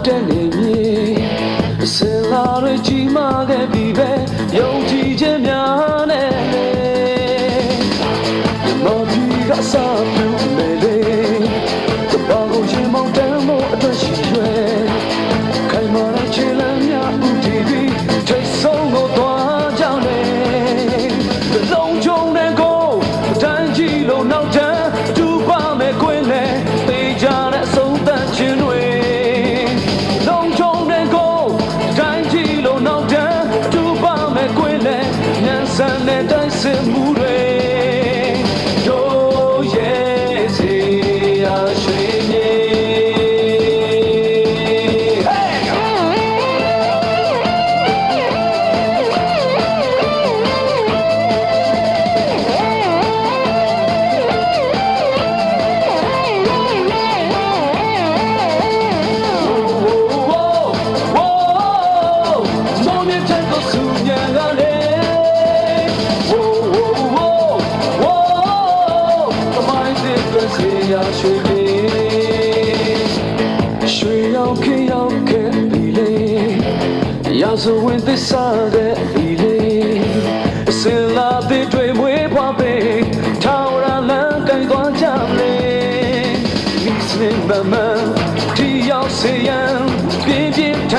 တဲ့နေမြေစင်လာရကြီးမာခဲ့ပြီပဲယုံကြည်ခြင်းများနဲ့မပြီးကစားပြုမယ်လေတပောင်းကိုရင်မောင်းတမ်းဖို့အတွက်ရှိရွယ်ခိုင်မာတဲ့ခြေလမ်းများဦးတည်ပြီးထိတ်ဆုံးကိုသွားကြောင်းလေလုံးချုံတဲ့ကိုတန်းကြီးလို့နောက်တန်းဒူပါမယ်ကွင်းနဲ့တေးကြတဲ့အဆုံးသတ်ခြင်းတွေလုံးချုံတဲ့ကိုတန်းကြီးလို့နောက်တန်းဒူပါမယ်ကွင်းနဲ့ညံစံတဲ့တိုင်းစင်မှုတွေSo when they saw that feeling, still love the dream we popping, tower and land and go jumbling. Listening, mama, to your saying, be it